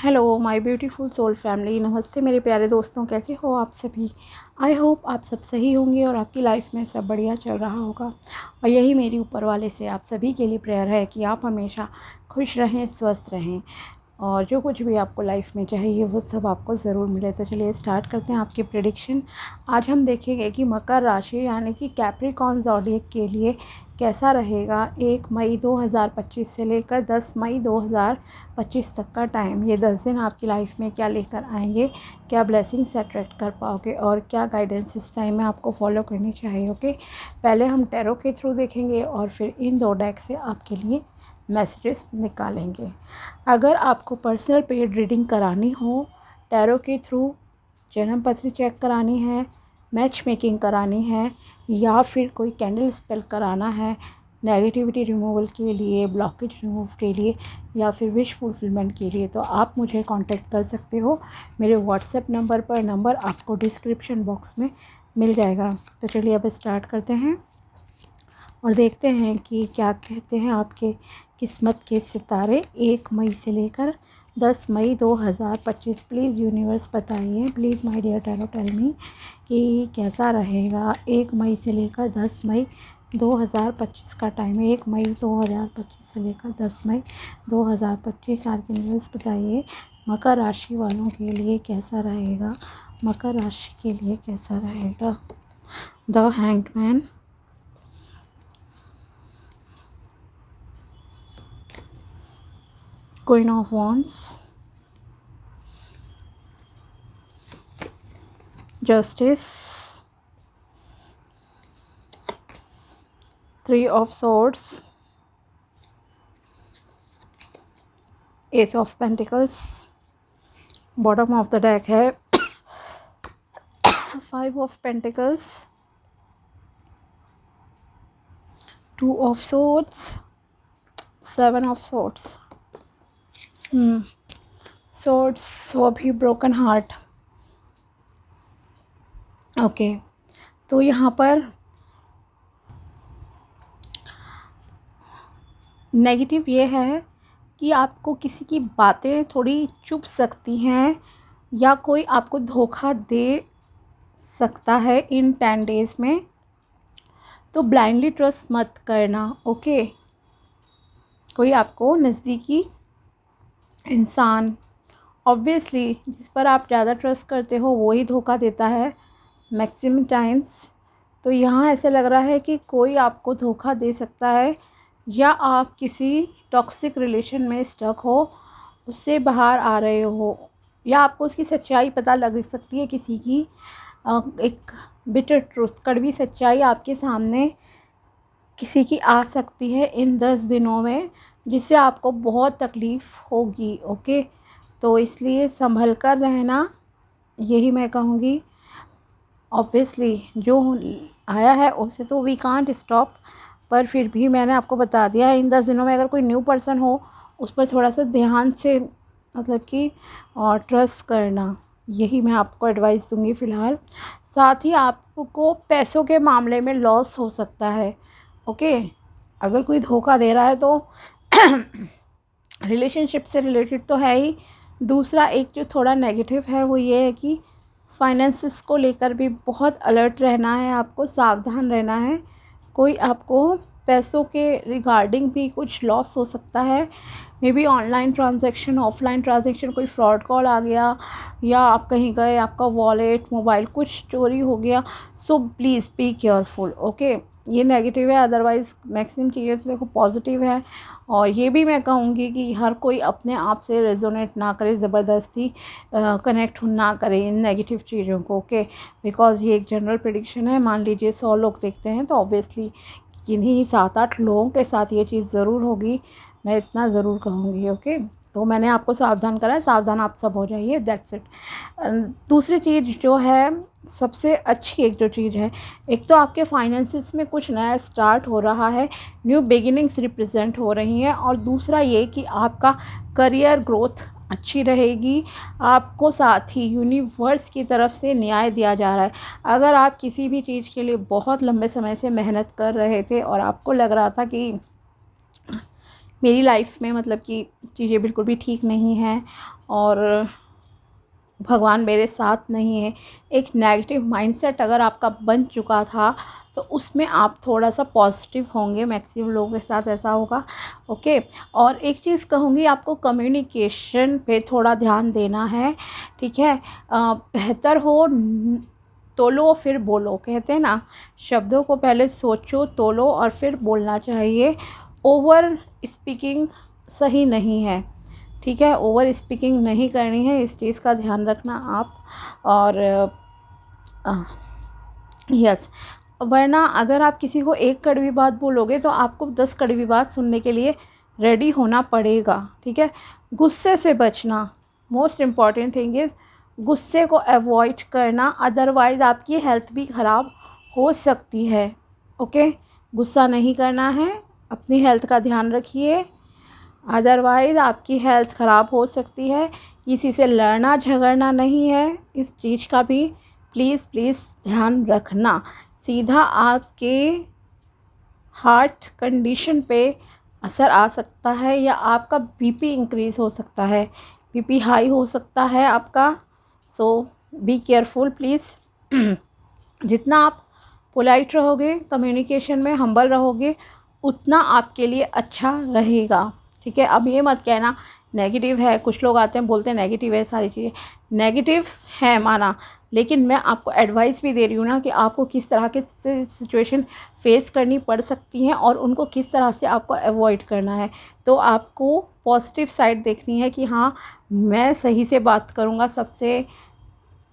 Hello my beautiful soul family, नमस्ते मेरे प्यारे दोस्तों, कैसे हो आप सभी। आई होप आप सब सही होंगे और आपकी लाइफ में सब बढ़िया चल रहा होगा। और यही मेरी ऊपर वाले से आप सभी के लिए प्रेयर है कि आप हमेशा खुश रहें, स्वस्थ रहें और जो कुछ भी आपको लाइफ में चाहिए वो सब आपको ज़रूर मिले। तो चलिए स्टार्ट करते हैं आपकी प्रेडिक्शन। आज हम देखेंगे कि मकर राशि यानी कि कैप्रिकॉर्न ज़ोडिएक के लिए कैसा रहेगा 1 मई 2025 से लेकर 10 मई 2025 तक का टाइम। ये 10 दिन आपकी लाइफ में क्या लेकर आएंगे, क्या ब्लेसिंग्स अट्रैक्ट कर पाओगे और क्या गाइडेंस इस टाइम में आपको फॉलो करनी चाहिए। ओके, पहले हम टैरो के थ्रू देखेंगे और फिर इन दो डेक से आपके लिए मैसेजेस निकालेंगे। अगर आपको पर्सनल पेड रीडिंग करानी हो, टैरो के थ्रू जन्म पत्री चेक करानी है, मैच मेकिंग करानी है या फिर कोई कैंडल स्पेल कराना है नेगेटिविटी रिमूवल के लिए, ब्लॉकेज रिमूव के लिए या फिर विश फुलफिलमेंट के लिए, तो आप मुझे कांटेक्ट कर सकते हो मेरे व्हाट्सएप नंबर पर। नंबर आपको डिस्क्रिप्शन बॉक्स में मिल जाएगा। तो चलिए अब स्टार्ट करते हैं और देखते हैं कि क्या कहते हैं आपके किस्मत के सितारे 1 मई से लेकर 10 मई 2025। प्लीज़ यूनिवर्स बताइए, please my dear tarot tell me कि कैसा रहेगा 1 मई से लेकर 10 मई 2025 का टाइम है। 1 मई 2025 से लेकर 10 मई 2025 यूनिवर्स बताइए मकर राशि वालों के लिए कैसा रहेगा, मकर राशि के लिए कैसा रहेगा। The hanged man, Queen of Wands, Justice, 3 of Swords, Ace of Pentacles, bottom of the deck है 5 of Pentacles, 2 of Swords, 7 of Swords। Swords वो भी ब्रोकन हार्ट। ओके, तो यहाँ पर नेगेटिव ये है कि आपको किसी की बातें थोड़ी चुभ सकती हैं या कोई आपको धोखा दे सकता है इन 10 डेज़ में, तो ब्लाइंडली ट्रस्ट मत करना। ओके, कोई आपको नज़दीकी इंसान ऑब्वियसली जिस पर आप ज़्यादा ट्रस्ट करते हो वो ही धोखा देता है मैक्सिमम टाइम्स। तो यहाँ ऐसा लग रहा है कि कोई आपको धोखा दे सकता है या आप किसी टॉक्सिक रिलेशन में स्टक हो, उससे बाहर आ रहे हो या आपको उसकी सच्चाई पता लग सकती है। किसी की एक बिटर ट्रूथ, कड़वी सच्चाई आपके सामने किसी की आ सकती है इन 10 दिनों में, जिससे आपको बहुत तकलीफ़ होगी। ओके, तो इसलिए संभल कर रहना, यही मैं कहूँगी। ऑब्वियसली जो आया है उसे तो वी कांट स्टॉप, पर फिर भी मैंने आपको बता दिया है इन 10 दिनों में अगर कोई न्यू पर्सन हो उस पर थोड़ा सा ध्यान से मतलब कि और ट्रस्ट करना, यही मैं आपको एडवाइस दूंगी फ़िलहाल। साथ ही आपको पैसों के मामले में लॉस हो सकता है। ओके, अगर कोई धोखा दे रहा है तो रिलेशनशिप से रिलेटेड तो है ही। दूसरा एक जो थोड़ा नेगेटिव है वो ये है कि फाइनेंसिस को लेकर भी बहुत अलर्ट रहना है, आपको सावधान रहना है। कोई आपको पैसों के रिगार्डिंग भी कुछ लॉस हो सकता है, may be online transaction, offline transaction, कोई फ्रॉड कॉल आ गया या आप कहीं गए, आपका वॉलेट, मोबाइल कुछ चोरी हो गया। So please be careful. Okay, ये नेगेटिव है, अदरवाइज़ मैक्सिमम चीज़ें तो देखो पॉजिटिव है। और ये भी मैं कहूँगी कि हर कोई अपने आप से रेजोनेट ना करे, ज़बरदस्ती कनेक्ट ना करे इन नेगेटिव चीज़ों को। ओके, बिकॉज़ ये एक जनरल प्रेडिक्शन है। मान लीजिए 100 लोग देखते हैं तो ऑब्वियसली किन्हीं 7-8 लोगों के साथ ये चीज़ ज़रूर होगी, मैं इतना ज़रूर कहूँगी। ओके, तो मैंने आपको सावधान करा है, सावधान आप सब हो जाइए, दैट्स इट। दूसरी चीज़ जो है सबसे अच्छी एक जो चीज़ है, एक तो आपके फाइनेंसिस में कुछ नया स्टार्ट हो रहा है, न्यू बिगिनिंग्स रिप्रेजेंट हो रही हैं। और दूसरा ये कि आपका करियर ग्रोथ अच्छी रहेगी। आपको साथ ही यूनिवर्स की तरफ से न्याय दिया जा रहा है। अगर आप किसी भी चीज़ के लिए बहुत लंबे समय से मेहनत कर रहे थे और आपको लग रहा था कि मेरी लाइफ में मतलब कि चीज़ें बिल्कुल भी ठीक नहीं हैं और भगवान मेरे साथ नहीं है। एक नेगेटिव माइंडसेट अगर आपका बन चुका था तो उसमें आप थोड़ा सा पॉजिटिव होंगे, मैक्सिमम लोगों के साथ ऐसा होगा। ओके। और एक चीज़ कहूँगी, आपको कम्युनिकेशन पे थोड़ा ध्यान देना है, ठीक है। बेहतर हो तोलो फिर बोलो, कहते हैं ना, शब्दों को पहले सोचो, तोलो और फिर बोलना चाहिए। ओवर स्पीकिंग सही नहीं है, ठीक है। ओवर स्पीकिंग नहीं करनी है, इस चीज़ का ध्यान रखना आप। और यस, वरना अगर आप किसी को एक कड़वी बात बोलोगे तो आपको 10 कड़वी बात सुनने के लिए रेडी होना पड़ेगा, ठीक है। गुस्से से बचना, मोस्ट इम्पॉर्टेंट थिंग इज़ गुस्से को अवॉइड करना, अदरवाइज़ आपकी हेल्थ भी ख़राब हो सकती है। ओके, गुस्सा नहीं करना है, अपनी हेल्थ का ध्यान रखिए, अदरवाइज़ आपकी हेल्थ ख़राब हो सकती है। किसी से लड़ना झगड़ना नहीं है, इस चीज़ का भी प्लीज़ प्लीज़ ध्यान रखना। सीधा आपके हार्ट कंडीशन पे असर आ सकता है, या आपका बीपी इंक्रीज़ हो सकता है, बीपी हाई हो सकता है आपका। सो बी केयरफुल प्लीज़। जितना आप पोलाइट रहोगे, कम्युनिकेशन में हम्बल रहोगे, उतना आपके लिए अच्छा रहेगा, ठीक है। अब ये मत कहना नेगेटिव है, कुछ लोग आते हैं बोलते हैं नेगेटिव है, सारी चीज़ें नेगेटिव है माना, लेकिन मैं आपको एडवाइस भी दे रही हूँ ना कि आपको किस तरह के सिचुएशन फेस करनी पड़ सकती हैं और उनको किस तरह से आपको अवॉइड करना है। तो आपको पॉजिटिव साइड देखनी है कि हाँ, मैं सही से बात करूँगा, सबसे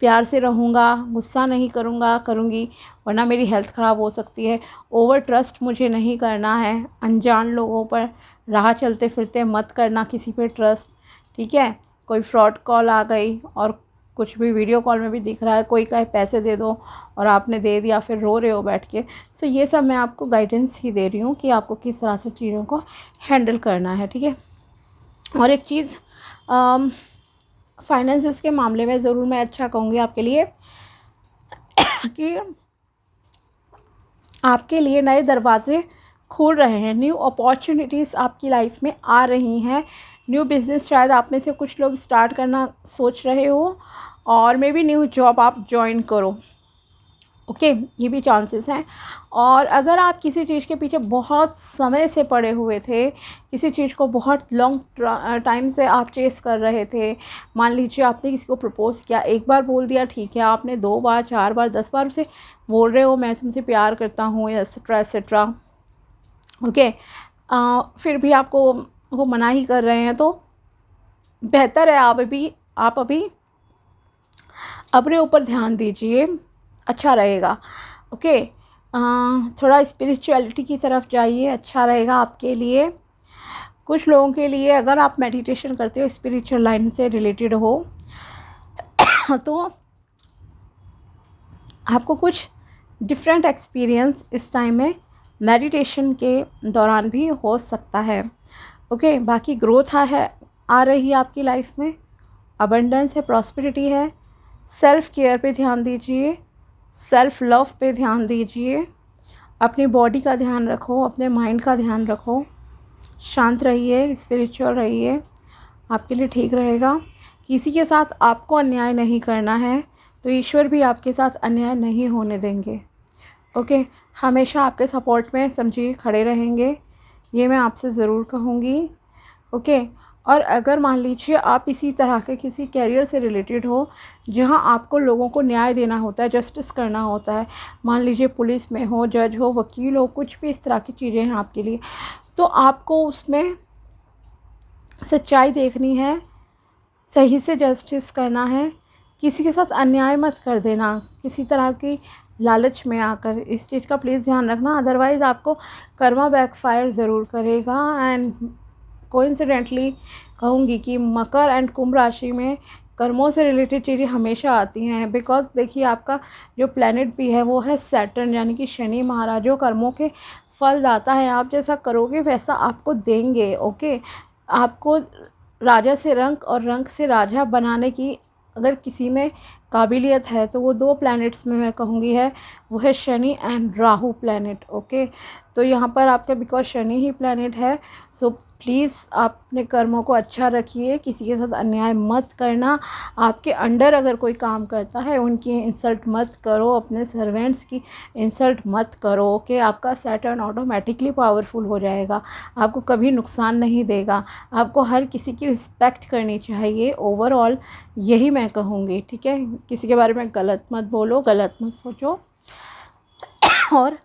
प्यार से रहूँगा, गुस्सा नहीं करूँगी, वरना मेरी हेल्थ ख़राब हो सकती है। ओवर ट्रस्ट मुझे नहीं करना है, अनजान लोगों पर राह चलते फिरते मत करना किसी पे ट्रस्ट, ठीक है। कोई फ्रॉड कॉल आ गई और कुछ भी वीडियो कॉल में भी दिख रहा है, कोई कहे पैसे दे दो और आपने दे दिया, फिर रो रहे हो बैठ के। सो ये सब मैं आपको गाइडेंस ही दे रही हूँ कि आपको किस तरह से चीज़ों को हैंडल करना है, ठीक है। और एक चीज़, फाइनेंसेस के मामले में ज़रूर मैं अच्छा कहूँगी आपके लिए कि आपके लिए नए दरवाज़े खुल रहे हैं, न्यू अपॉर्चुनिटीज़ आपकी लाइफ में आ रही हैं। न्यू बिज़नेस शायद आप में से कुछ लोग स्टार्ट करना सोच रहे हो, और मे बी न्यू जॉब आप जॉइन करो, ओके, ये भी चांसेस हैं। और अगर आप किसी चीज़ के पीछे बहुत समय से पड़े हुए थे, किसी चीज़ को बहुत लॉन्ग टाइम से आप चेस कर रहे थे, मान लीजिए आपने किसी को प्रपोज़ किया, एक बार बोल दिया ठीक है, आपने 2 बार 4 बार 10 बार उसे बोल रहे हो मैं तुमसे प्यार करता हूँ, एक्सेट्रा एक्सेट्रा, ओके, फिर भी आपको वो मना ही कर रहे हैं, तो बेहतर है आप अभी अपने ऊपर ध्यान दीजिए, अच्छा रहेगा, ओके। थोड़ा स्पिरिचुअलिटी की तरफ जाइए, अच्छा रहेगा आपके लिए। कुछ लोगों के लिए अगर आप मेडिटेशन करते हो, स्पिरिचुअल लाइन से रिलेटेड हो तो आपको कुछ डिफरेंट एक्सपीरियंस इस टाइम में मेडिटेशन के दौरान भी हो सकता है, ओके। बाकी ग्रोथ है आ रही है आपकी लाइफ में, अबंडेंस है, प्रॉस्पेरिटी है। सेल्फ़ केयर पे ध्यान दीजिए, सेल्फ़ लव पे ध्यान दीजिए, अपनी बॉडी का ध्यान रखो, अपने माइंड का ध्यान रखो, शांत रहिए, स्पिरिचुअल रहिए, आपके लिए ठीक रहेगा। किसी के साथ आपको अन्याय नहीं करना है, तो ईश्वर भी आपके साथ अन्याय नहीं होने देंगे, ओके। हमेशा आपके सपोर्ट में समझिए खड़े रहेंगे, ये मैं आपसे ज़रूर कहूँगी, ओके। और अगर मान लीजिए आप इसी तरह के किसी कैरियर से रिलेटेड हो जहां आपको लोगों को न्याय देना होता है, जस्टिस करना होता है, मान लीजिए पुलिस में हो, जज हो, वकील हो, कुछ भी इस तरह की चीज़ें हैं आपके लिए, तो आपको उसमें सच्चाई देखनी है, सही से जस्टिस करना है, किसी के साथ अन्याय मत कर देना किसी तरह की लालच में आकर, इस चीज़ का प्लीज़ ध्यान रखना, अदरवाइज़ आपको कर्मा बैकफायर ज़रूर करेगा। एंड कोइंसिडेंटली कहूँगी कि मकर एंड कुंभ राशि में कर्मों से रिलेटेड चीज़ें हमेशा आती हैं, बिकॉज देखिए आपका जो प्लैनेट भी है वो है सैटर्न, यानी कि शनि महाराज, जो कर्मों के फल दाता है। आप जैसा करोगे वैसा आपको देंगे, ओके। आपको राजा से रंक और रंक से राजा बनाने की अगर किसी में काबिलियत है, तो वो 2 प्लैनेट्स में मैं कहूँगी है, वो है Shani and Rahu planet. Okay, तो यहाँ पर आपका बिकॉज शनि ही प्लैनेट है, सो प्लीज़ आप अपने कर्मों को अच्छा रखिए, किसी के साथ अन्याय मत करना। आपके अंडर अगर कोई काम करता है उनकी इंसल्ट मत करो, अपने सर्वेंट्स की इंसल्ट मत करो। ओके, आपका सैटर्न ऑटोमेटिकली पावरफुल हो जाएगा, आपको कभी नुकसान नहीं देगा। आपको हर किसी की रिस्पेक्ट करनी चाहिए, ओवरऑल यही मैं कहूँगी। ठीक है, किसी के बारे में गलत मत बोलो, गलत मत सोचो, और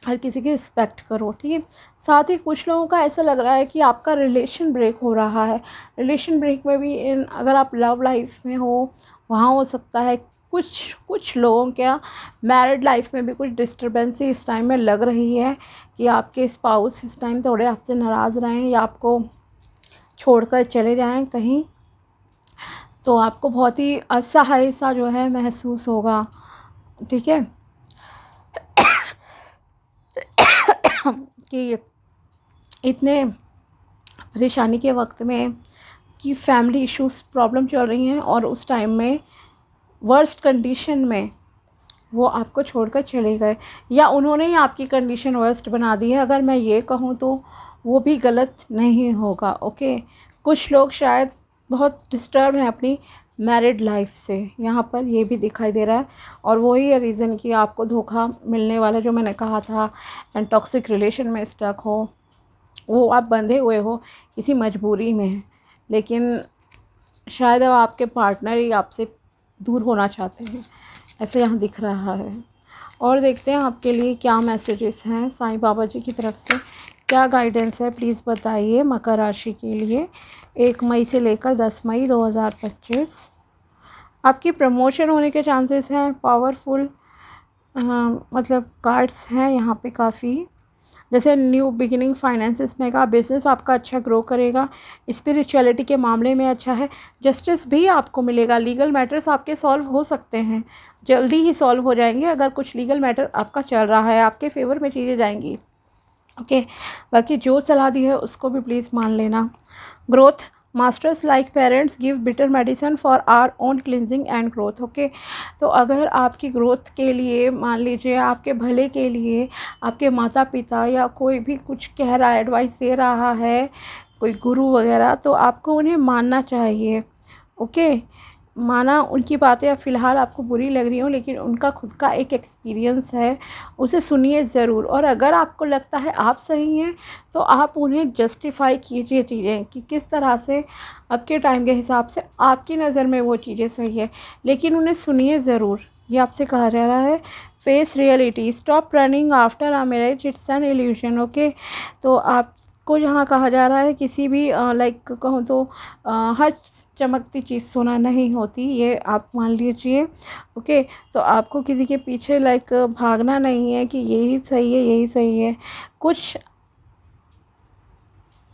हर किसी की रिस्पेक्ट करो। ठीक है, साथ ही कुछ लोगों का ऐसा लग रहा है कि आपका रिलेशन ब्रेक हो रहा है। रिलेशन ब्रेक में भी अगर आप लव लाइफ में हो वहाँ हो सकता है। कुछ लोगों क्या मैरिड लाइफ में भी कुछ डिस्टर्बेंसी इस टाइम में लग रही है कि आपके स्पाउस इस टाइम थोड़े आपसे नाराज़ रहें या आपको छोड़कर चले जाएं कहीं, तो आपको बहुत ही असहाय सा जो है महसूस होगा। ठीक है, कि इतने परेशानी के वक्त में कि फैमिली इश्यूज प्रॉब्लम चल रही हैं और उस टाइम में वर्स्ट कंडीशन में वो आपको छोड़कर चले गए, या उन्होंने ही आपकी कंडीशन वर्स्ट बना दी है, अगर मैं ये कहूँ तो वो भी गलत नहीं होगा। ओके, कुछ लोग शायद बहुत डिस्टर्ब हैं अपनी मैरिड लाइफ से, यहाँ पर ये भी दिखाई दे रहा है, और वही है रीज़न कि आपको धोखा मिलने वाला जो मैंने कहा था, एंड टॉक्सिक रिलेशन में स्टक हो, वो आप बंधे हुए हो किसी मजबूरी में, लेकिन शायद अब आपके पार्टनर ही आपसे दूर होना चाहते हैं, ऐसे यहाँ दिख रहा है। और देखते हैं आपके लिए क्या मैसेजेस हैं साईं बाबा जी की तरफ से, क्या गाइडेंस है, प्लीज़ बताइए मकर राशि के लिए 1 मई से लेकर 10 मई 2025। आपकी प्रमोशन होने के चांसेस हैं, पावरफुल मतलब कार्ड्स हैं यहाँ पे काफ़ी, जैसे न्यू बिगिनिंग, फाइनेंसिस में का बिज़नेस आपका अच्छा ग्रो करेगा, स्पिरिचुअलिटी के मामले में अच्छा है, जस्टिस भी आपको मिलेगा, लीगल मैटर्स आपके सॉल्व हो सकते हैं, जल्दी ही सॉल्व हो जाएंगे। अगर कुछ लीगल मैटर आपका चल रहा है आपके फेवर में चीज़ें जाएंगी। ओके, बाकी जो सलाह दी है उसको भी प्लीज़ मान लेना। Growth, masters like parents give bitter medicine for our own cleansing and growth. Okay, तो अगर आपकी ग्रोथ के लिए, मान लीजिए आपके भले के लिए आपके माता पिता या कोई भी कुछ कह रहा है, एडवाइस दे रहा है, कोई गुरु वगैरह, तो आपको उन्हें मानना चाहिए। ओके, माना उनकी बातें अब फ़िलहाल आपको बुरी लग रही हो, लेकिन उनका खुद का एक एक्सपीरियंस है, उसे सुनिए ज़रूर। और अगर आपको लगता है आप सही हैं तो आप उन्हें जस्टिफाई कीजिए चीज़ें कि किस तरह से आपके टाइम के हिसाब से आपकी नज़र में वो चीज़ें सही है, लेकिन उन्हें सुनिए ज़रूर, ये आपसे कहा जा रहा है। Face reality, stop running after a marriage, it's an illusion. Okay, तो आपको यहाँ कहा जा रहा है किसी भी लाइक कहूँ तो हर चमकती चीज़ सोना नहीं होती, ये आप मान लीजिए। ओके, तो आपको किसी के पीछे लाइक भागना नहीं है कि यही सही है, यही सही है। कुछ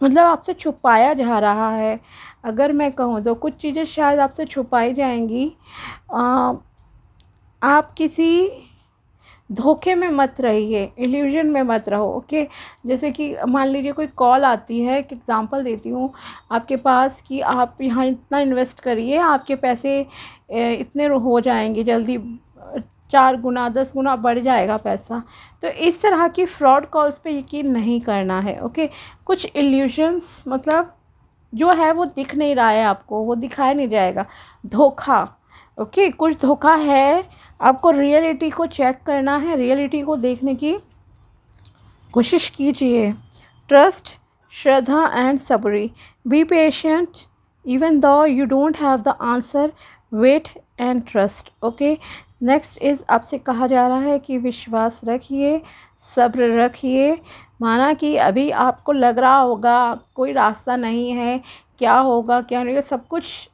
मतलब आपसे छुपाया जा रहा है, अगर मैं कहूँ तो कुछ चीज़ें शायद आपसे छुपाई जाएंगी। आप किसी धोखे में मत रहिए, इल्यूजन में मत रहो। ओके, जैसे कि मान लीजिए कोई कॉल आती है, एक एग्जांपल देती हूँ आपके पास, कि आप यहाँ इतना इन्वेस्ट करिए, आपके पैसे इतने हो जाएंगे जल्दी, 4 गुना 10 गुना बढ़ जाएगा पैसा। तो इस तरह की फ्रॉड कॉल्स पे यकीन नहीं करना है। ओके, कुछ इल्यूजन्स मतलब जो है वो दिख नहीं रहा है आपको, वो दिखाया नहीं जाएगा, धोखा। ओके, कुछ धोखा है, आपको रियलिटी को चेक करना है, रियलिटी को देखने की कोशिश कीजिए। ट्रस्ट, श्रद्धा एंड सबरी, be patient even though you don't have the answer, wait and trust. Okay, next is आपसे कहा जा रहा है कि विश्वास रखिए, सब्र रखिए। माना कि अभी आपको लग रहा होगा कोई रास्ता नहीं है, क्या होगा क्या नहीं, सब कुछ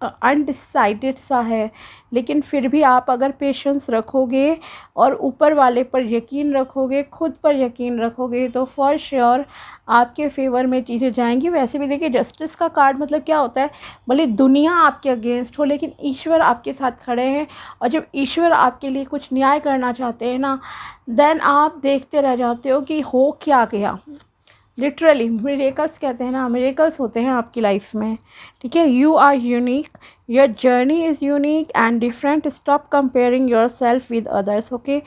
अनडिसाइडेड सा है, लेकिन फिर भी आप अगर पेशेंस रखोगे और ऊपर वाले पर यकीन रखोगे, खुद पर यकीन रखोगे, तो फॉर श्योर आपके फेवर में चीज़ें जाएंगी। वैसे भी देखिए, जस्टिस का कार्ड मतलब क्या होता है, भले दुनिया आपके अगेंस्ट हो लेकिन ईश्वर आपके साथ खड़े हैं, और जब ईश्वर आपके लिए कुछ न्याय करना चाहते हैं ना, देन आप देखते रह जाते हो कि हो क्या गया। लिटरली मिरेकल्स कहते हैं ना, मिरेकल्स होते हैं आपकी लाइफ में। ठीक है, you are unique, your journey is unique and different, stop comparing yourself with others. Okay,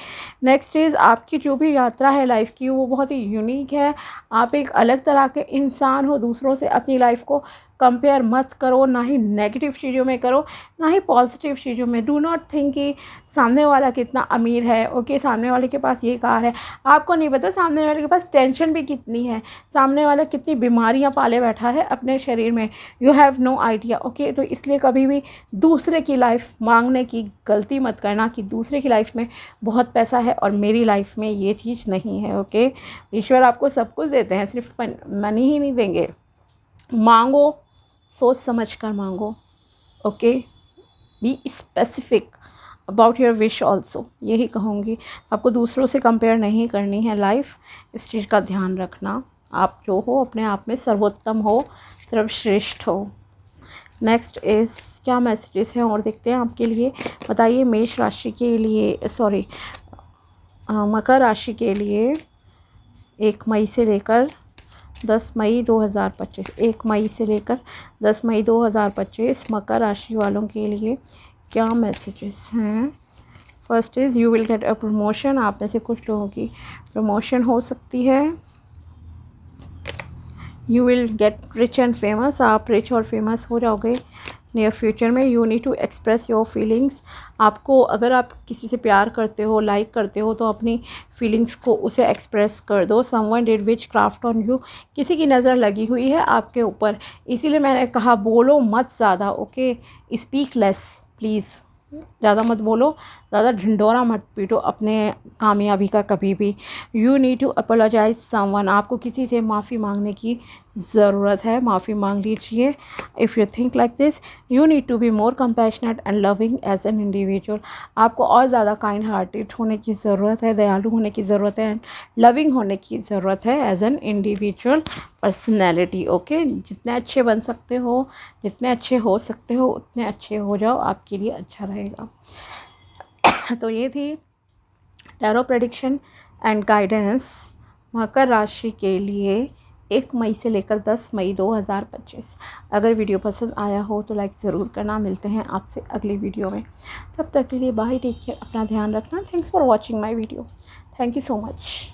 next is आपकी जो भी यात्रा है लाइफ की वो बहुत ही यूनिक है। आप एक अलग तरह के इंसान हो, दूसरों से अपनी लाइफ को कंपेयर मत करो, ना ही नेगेटिव चीज़ों में करो ना ही पॉजिटिव चीज़ों में। डू नॉट थिंक कि सामने वाला कितना अमीर है, ओके सामने वाले के पास ये कार है, आपको नहीं पता सामने वाले के पास टेंशन भी कितनी है, सामने वाला कितनी बीमारियां पाले बैठा है अपने शरीर में, you have no idea. Okay, तो इसलिए कभी भी दूसरे की लाइफ मांगने की गलती मत करना कि दूसरे की लाइफ में बहुत पैसा है और मेरी लाइफ में ये चीज़ नहीं है। ओके, ईश्वर आपको सब कुछ देते हैं, सिर्फ मनी ही नहीं देंगे। मांगो, सोच समझ कर मांगो। Okay, be specific about your wish also, यही कहूँगी। आपको दूसरों से कंपेयर नहीं करनी है लाइफ, इस चीज़ का ध्यान रखना। आप जो हो अपने आप में सर्वोत्तम हो, सर्वश्रेष्ठ हो। नेक्स्ट इज़ क्या मैसेजेस हैं और देखते हैं आपके लिए। बताइए मेष राशि के लिए, सॉरी मकर राशि के लिए 1 मई से लेकर 10 मई 2025, 1 मई से लेकर 10 मई 2025 मकर राशि वालों के लिए क्या मैसेजेस हैं। First is you will get a promotion, आप में से कुछ लोगों की प्रमोशन हो सकती है। You will get rich and famous, आप रिच और फेमस हो जाओगे नियर फ्यूचर में। You need to express your feelings, आपको अगर आप किसी से प्यार करते हो, लाइक करते हो, तो अपनी फीलिंग्स को उसे एक्सप्रेस कर दो। Someone did which craft on you, किसी की नज़र लगी हुई है आपके ऊपर, इसीलिए मैंने कहा बोलो मत ज़्यादा। ओके, स्पीक लेस प्लीज़, ज़्यादा मत बोलो, ज़्यादा ढिंढोरा मत पीटो अपने कामयाबी का कभी भी। You need to apologise someone, आपको किसी से माफ़ी मांगने की ज़रूरत है, माफ़ी मांग लीजिए। If you think like this, you need to be more compassionate and loving as an individual, आपको और ज़्यादा काइंड हार्टेड होने की ज़रूरत है, दयालु होने की ज़रूरत है एंड लविंग होने की ज़रूरत है as an individual personality. Okay, जितने अच्छे बन सकते हो, जितने अच्छे हो सकते हो उतने अच्छे हो जाओ, आपके लिए अच्छा रहेगा। तो ये थी टैरो प्रेडिक्शन एंड गाइडेंस मकर राशि के लिए 1 मई से लेकर 10 मई 2025। अगर वीडियो पसंद आया हो तो लाइक ज़रूर करना। मिलते हैं आपसे अगली वीडियो में, तब तक के लिए बाय, टेक केयर, अपना ध्यान रखना। Thanks for watching my video, thank you so much.